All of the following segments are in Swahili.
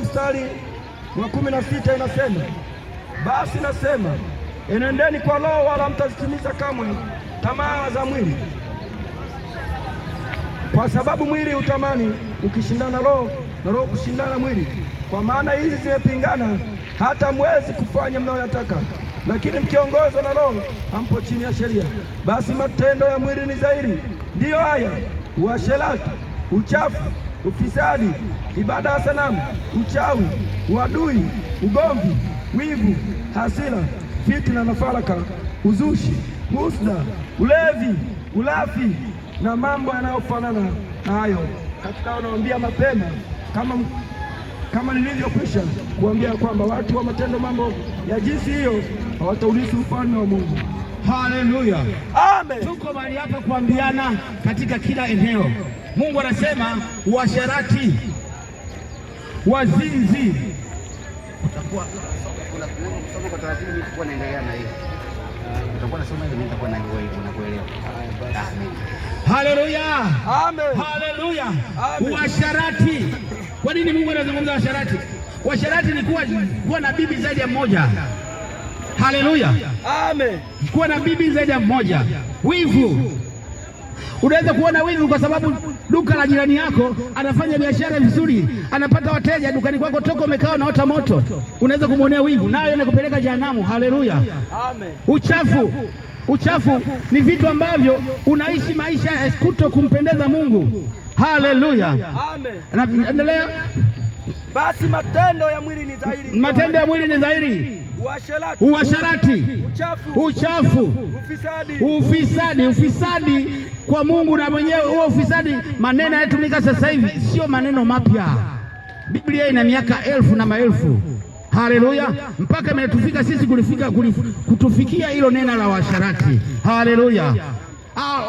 mstari wa 16 inasema, basi nasema enendeni kwa Roho, wala mtazitimiza kamwe tamaa za mwili, kwa sababu mwili utamani ukishindana roho na roho kushindana mwili, kwa maana hizi zimepingana, hata mwezi kufanya mnayoyataka. Lakini mkiongozwa na Roho hampo chini ya sheria. Basi matendo ya mwili ni dhahiri, ndiyo haya: uasherati, uchafu, ufisadi, ibada ya sanamu, uchawi, uadui, ugomvi, wivu, hasira, fitina na faraka, uzushi, husda, ulevi, ulafi na mambo yanayofanana na hayo. Katika wanaambia mapema kama nilivyokwisha kuambia kwamba watu wa matendo mambo ya jinsi hiyo hawataurithi ufalme wa Mungu. Haleluya, amen. Tuko mahali hapa kuambiana katika kila eneo. Mungu anasema uasherati, wazinzi. Utakuwa kusoma kwa taratibu, nitakuwa naendelea na hiyo. Utakuwa nasoma hiyo, nitakuwa na hiyo unakuelewa. Haleluya, amen. Haleluya, uasherati. Kwa nini Mungu anazungumza uasherati? Uasherati ni kuwa na bibi zaidi ya mmoja. Haleluya, amen. Kuwa na bibi zaidi ya mmoja. Wivu, unaweza kuona wivu kwa sababu duka la jirani yako anafanya biashara vizuri, anapata wateja dukani kwako, toka umekaa unaota moto, unaweza kumwonea wivu, nayo inakupeleka jehanamu. Haleluya, amen. Uchafu ni vitu ambavyo unaishi maisha ya kuto kumpendeza Mungu. Haleluya, amen. Endelea. Basi matendo ya mwili ni dhahiri. Matendo ya mwili ni dhahiri: uasherati, uchafu, ufisadi kwa Mungu. Na mwenyewe huo ufisadi, maneno yanayotumika sasa hivi sio maneno mapya. Biblia ina miaka 1000 na maelfu. Haleluya, mpaka imetufika sisi kutufikia hilo neno la uasherati. Haleluya.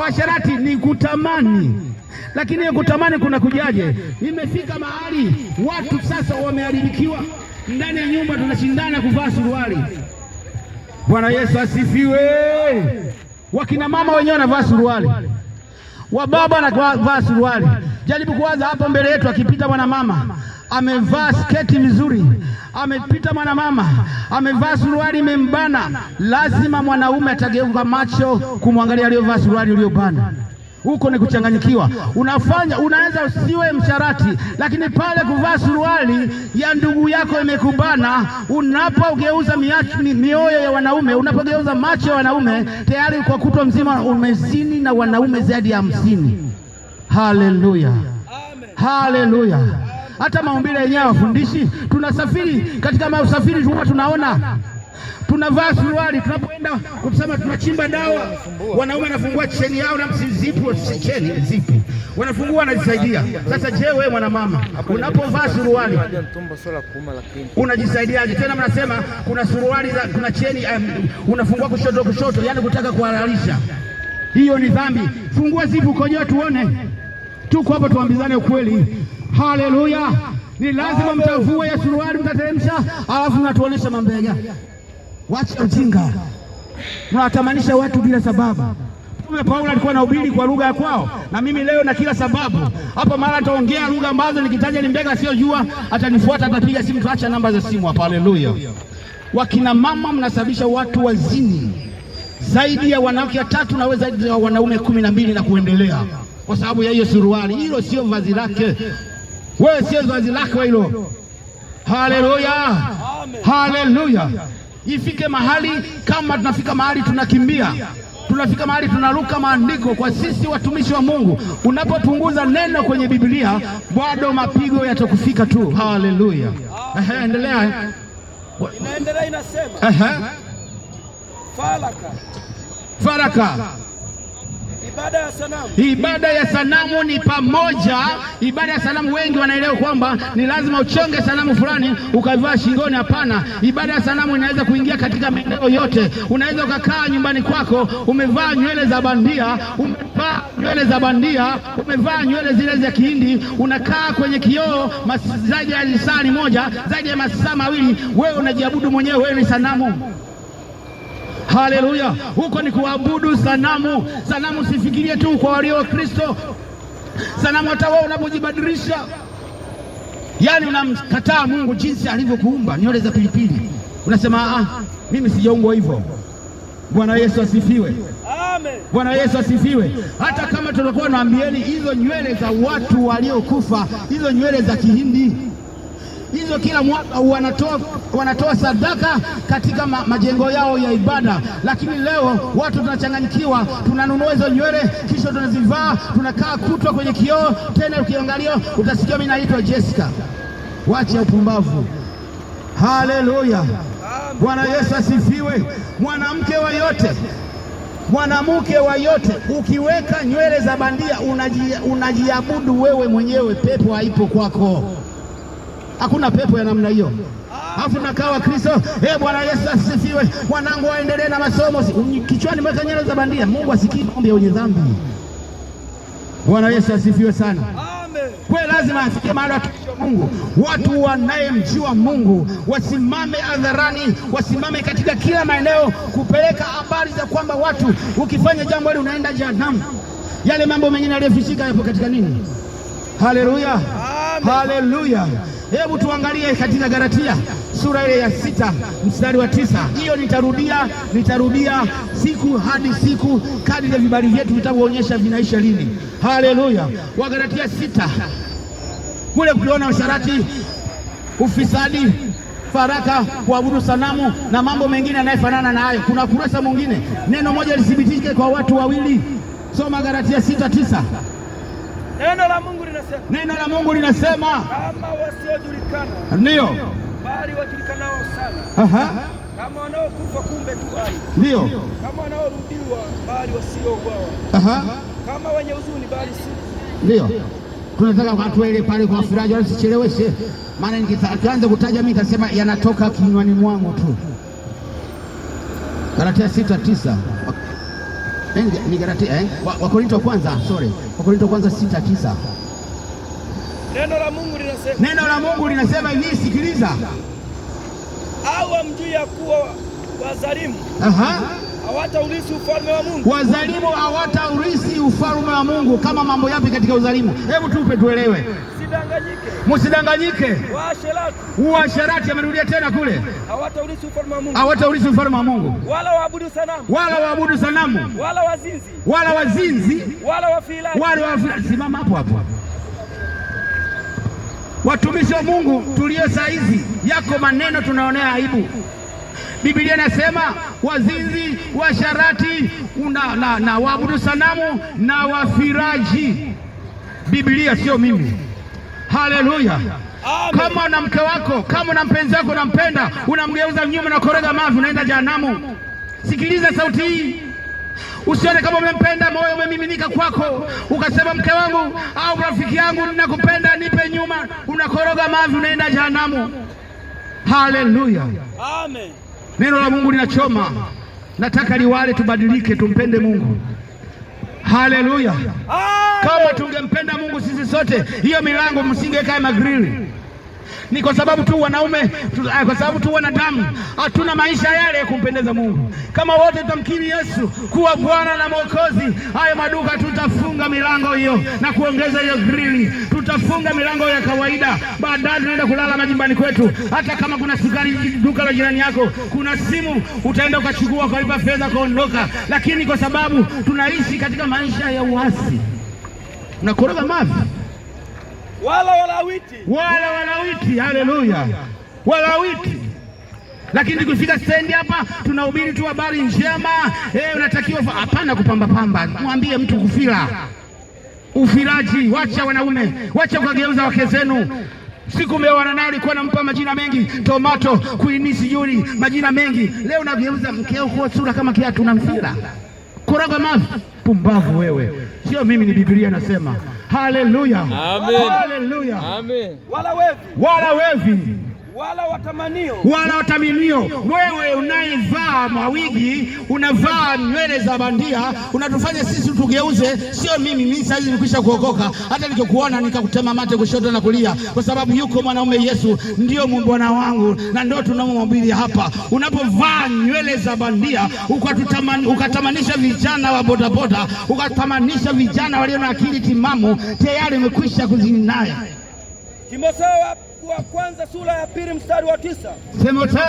Uasherati ni kutamani. Lakini hiyo kutamani kuna kujaje? Imefika mahali watu sasa wameharibikiwa. Ndani ya nyumba tunashindana kuvaa suruali. Bwana Yesu asifiwe. Wakina mama wenyewe wanavaa suruali, wababa wanavaa suruali. Jaribu kuwaza hapo mbele yetu, akipita mwana mama amevaa sketi vizuri, amepita mwana mama amevaa suruali imembana, lazima mwanaume atageuka macho kumwangalia aliyovaa suruali iliyobana. Huko ni kuchanganyikiwa. Unaweza usiwe msharati, lakini pale kuvaa suruali ya ndugu yako imekubana, unapogeuza mioyo ya wanaume, unapogeuza macho ya wanaume, tayari kwa kutwa mzima umezini na wanaume zaidi ya 50. Haleluya, haleluya. Hata maumbile yenyewe wafundishi. Tunasafiri, katika usafiri huwa tunaona tunavaa suruali, tunapoenda kusema tunachimba dawa, wanaume wanafungua cheni yao na zipu, wanafungua wanajisaidia. Sasa je, wewe mwanamama unapovaa suruali unajisaidiaje? Tena mnasema kuna suruali kuna cheni unafungua kushoto, yani kutaka kuhalalisha. Hiyo ni dhambi. Fungua zipu kojoa tuone. Tuko hapa tuambizane ukweli. Haleluya. Ni lazima mtavue ya suruali, mtateremsha, alafu mnatuonesha mambega. Wacha ujinga. Mnatamanisha watu bila sababu. Mtume Paulo alikuwa anahubiri kwa lugha ya kwao, na mimi leo na kila sababu hapa mara nitaongea lugha ambazo nikitaja ni mbega sio jua, atanifuata, atapiga simu, tuacha namba za simu hapa. Haleluya. Wakina mama mnasababisha watu wazini zaidi ya wanawake 3 na zaidi ya wanaume 12 na kuendelea, kwa sababu ya hiyo suruali. Hilo sio vazi lake. Wewe sio vazi lako hilo. Haleluya, haleluya. Ifike mahali, kama tunafika mahali tunakimbia, tunafika mahali tunaruka maandiko. Kwa sisi watumishi wa Mungu, unapopunguza neno kwenye Biblia, bado mapigo yatakufika tu. Haleluya. Endelea. Inaendelea, inasema faraka. Ibada ya sanamu ni pamoja. Ibada ya sanamu, wengi wanaelewa kwamba ni lazima uchonge sanamu fulani ukavaa shingoni. Hapana. Ibada ya sanamu inaweza kuingia katika maeneo yote. Unaweza ukakaa nyumbani kwako umevaa nywele za bandia, umevaa nywele zile za Kihindi, unakaa kwenye kioo zaidi ya saa moja, zaidi ya masaa mawili, wewe unajiabudu mwenyewe, wewe ni sanamu. Haleluya. Huko ni kuabudu sanamu. Sanamu sifikirie tu kwa walio wa Kristo. Sanamu hata wewe unapojibadilisha. Yaani unamkataa Mungu jinsi alivyokuumba nywele za pilipili, unasema mimi sijaumbwa hivyo. Bwana Yesu asifiwe. Amen. Bwana Yesu asifiwe. Hata kama tulikuwa naambieni hizo nywele za watu waliokufa, hizo nywele za Kihindi hizo, kila mwaka wanatoa sadaka katika majengo yao ya ibada, lakini leo watu tunachanganyikiwa, tunanunua hizo nywele kisha tunazivaa, tunakaa kutwa kwenye kioo, tena ukiangalia utasikia mimi naitwa Jessica. Wacha upumbavu. Haleluya. Bwana Yesu asifiwe. Mwanamke wa yote ukiweka nywele za bandia unajiabudu wewe mwenyewe, pepo haipo kwako. Hakuna pepo ya namna hiyo. Alafu nakaa wa Kristo, Bwana Yesu asifiwe, mwanangu aendelee na masomo, kichwani mweka nywele za bandia. Mungu asikii maombi ya wenye dhambi. Bwana Yesu asifiwe sana. Amen. Kwa lazima afike mahali watumishi wa Mungu, watu wanayemjua Mungu wasimame hadharani, wasimame katika kila maeneo kupeleka habari za kwamba watu, ukifanya jambo hili unaenda jehanamu. Yale mambo mengine yaliyofichika yapo katika nini? Haleluya. Haleluya. Hebu tuangalie katika Galatia sura ile ya 6 mstari wa 9. Hiyo nitarudia siku hadi siku kadri ya vibali vyetu vitavyoonyesha vinaisha lini. Haleluya. Wagalatia 6 kule kuliona usharati, ufisadi, faraka, kuabudu sanamu na mambo mengine yanayofanana na hayo. Kuna kurasa mwingine neno moja lisibitike kwa watu wawili. Soma Galatia 6:9. Neno la Mungu linasema. Neno la Mungu linasema kama wasiojulikana, ndio bali wajulikanao sana. Kama wanaokufa kumbe tu hai, ndio kama wanaorudiwa bali wasiouawa, kama wenye huzuni bali si. Ndio tunataka watu wale pale kwa furaha, wasicheleweshe, maana nikianza kutaja mimi nitasema yanatoka kinywani mwangu tu. Galatia 6:9. Ni Galatia Wakorintho wa kwanza, Wakorintho wa kwanza 6:9. Neno la Mungu linasema hivi, sikiliza. Au hamjui ya kuwa wazalimu hawataurithi ufalme wa Mungu? Wazalimu hawataurithi ufalme wa Mungu. Kama mambo yapi katika uzalimu? Hebu tupe tuelewe. Msidanganyike. Uasherati amerudia tena kule. Hawataurithi ufalme wa Mungu. Hawataurithi ufalme wa Mungu. Wala waabudu sanamu. Wala wazinzi. Wala wafiraji. Simama hapo. Watumishi wa Mungu tulio saa hizi, yako maneno tunaonea aibu. Biblia inasema wazinzi, washarati, na waabudu sanamu na wafiraji. Biblia, sio mimi. Haleluya. Kama na mke wako, kama na mpenzi wako unampenda, unamgeuza nyuma na koroga mavi, unaenda jehanamu. Sikiliza sauti hii. Usione kama umempenda, moyo umemiminika kwako, ukasema mke wangu au rafiki yangu ninakupenda, nipe nyuma, unakoroga mavi, unaenda jehanamu. Haleluya. Amen. Neno la Mungu linachoma. Nataka liwale, tubadilike, tumpende Mungu. Haleluya. Kama tungempenda Mungu sisi sote, hiyo milango msingekae magrili. Ni kwa sababu tu wanaume, kwa sababu tu wanadamu hatuna maisha yale ya kumpendeza Mungu. Kama wote tutamkiri Yesu kuwa Bwana na Mwokozi, hayo maduka tutafunga milango hiyo na kuongeza hiyo grili. Tutafunga milango ya kawaida, baadaye tunaenda kulala majumbani kwetu. Hata kama kuna sukari duka la jirani yako, kuna simu utaenda ukachukua, ukalipa fedha, kaondoka. Lakini kwa sababu tunaishi katika maisha ya uasi, unakoroga mavi. Wala walawiti. Haleluya. Walawiti. Lakini kufika stendi hapa tunahubiri tu habari njema, unatakiwa hapana kupamba. Mwambie mtu kufira. Ufiraji, wacha wanaume, wacha kugeuza wake zenu. Siku mmeoana naye alikuwa anampa majina mengi, tomato, queen, sijui majina mengi. Leo unageuza mkeo kwa sura kama kiatu, unamfira. Koroga mavi. Pumbavu wewe. Sio mimi, ni Biblia inasema. Haleluya. Amen. Haleluya. Amen. Wala wevi. Wala watamanio. Wewe unayevaa mawigi, unavaa nywele za bandia, unatufanya sisi tugeuze. Sio mimi sasa hivi nimekwisha kuokoka, hata nikikuona nikakutema mate kushoto na kulia, kwa sababu yuko mwanaume Yesu ndio Bwana wangu, na ndio tunamhubiri hapa. Unapovaa nywele za bandia ukatamanisha vijana wa bodaboda, ukatamanisha vijana walio na akili timamu, tayari umekwisha kuzini naye. Timotheo Waraka wa kwanza sura ya 2 mstari wa 9. Timotheo,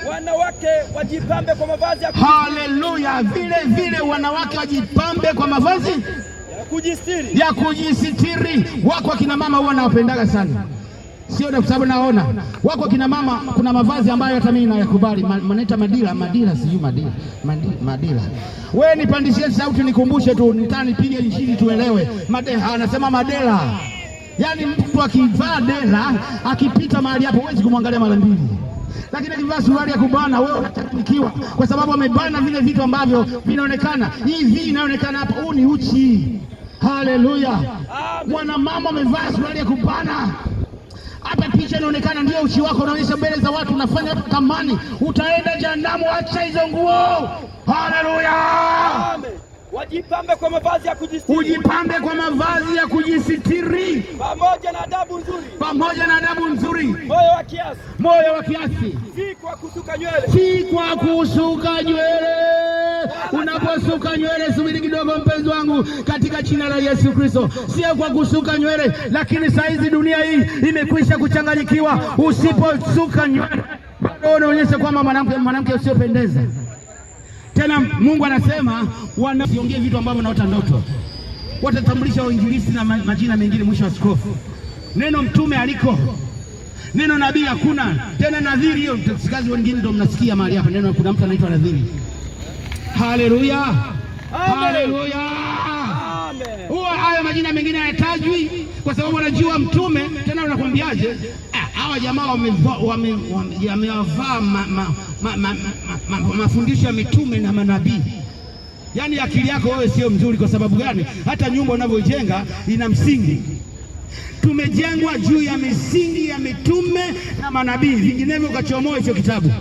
wanawake wajipambe kwa mavazi ya haleluya. Vile wanawake wajipambe kwa mavazi ya kujisitiri. Wako akina mama huwa nawapendaga sana, sio kwa sababu naona wako akina mama, kuna mavazi ambayo hata mimi nayakubali, manaita madira, sijui madira. Wewe nipandishie sauti nikumbushe tu, nipige injili tuelewe. Anasema madela, yaani mtu akivaa dela akipita mahali hapo huwezi kumwangalia mara mbili, lakini akivaa suruali ya kubana wewe unatanikiwa, kwa sababu amebana vile vitu ambavyo vinaonekana. Hivi inaonekana hapa, huu ni uchi. Haleluya! Mwanamama amevaa suruali ya kubana, hata picha inaonekana ndio uchi wako, unaonyesha mbele za watu, unafanya kamani, utaenda jehanamu. Acha hizo nguo. Haleluya! Wajipambe kwa mavazi ya kujisitiri. Ujipambe kwa mavazi ya kujisitiri pamoja na adabu nzuri. Moyo wa kiasi. Si kwa kusuka nywele. Unaposuka nywele, subiri kidogo mpenzi wangu, katika jina la Yesu Kristo, sio kwa kusuka nywele. Lakini saa hizi dunia hii imekwisha kuchanganyikiwa. Usiposuka nywele bado unaonyesha kwamba mwanamke usiyopendeza. Tena Mungu anasema wasiongee vitu ambavyo naota ndoto, watatambulisha uinjilisti na majina mengine, mwisho wa askofu. Neno mtume aliko, neno nabii hakuna tena. Nadhiri hiyo mtakazi wengine ndio mnasikia mahali hapa neno, kuna mtu anaitwa nadhiri. Haleluya, haleluya, amen. Huwa haya majina mengine hayatajwi kwa sababu wanajua mtume. Tena unakwambiaje? Hawa jamaa wamevaa mafundisho ya mitume na manabii. Yaani akili yako wewe sio mzuri. Kwa sababu gani? Hata nyumba unavyojenga ina msingi. Tumejengwa juu ya misingi ya mitume na manabii, vinginevyo ukachomoa hicho kitabu.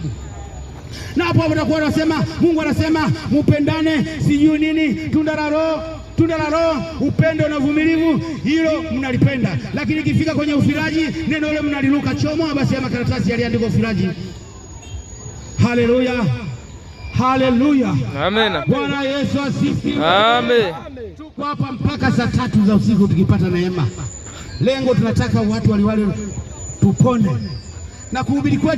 Na hapo watakuwa wanasema, Mungu anasema mupendane, sijui nini, tunda la Roho, upendo na uvumilivu, hilo mnalipenda. Lakini ikifika kwenye ufiraji, neno hilo mnaliruka. Chomoa basi ya makaratasi yaliandikwa ufiraji. Haleluya, haleluya, amen. Bwana Yesu asifiwe, amen. Tuko hapa mpaka saa 3 za usiku tukipata neema. Lengo tunataka watu waliwale tupone, na kuhubiri kwetu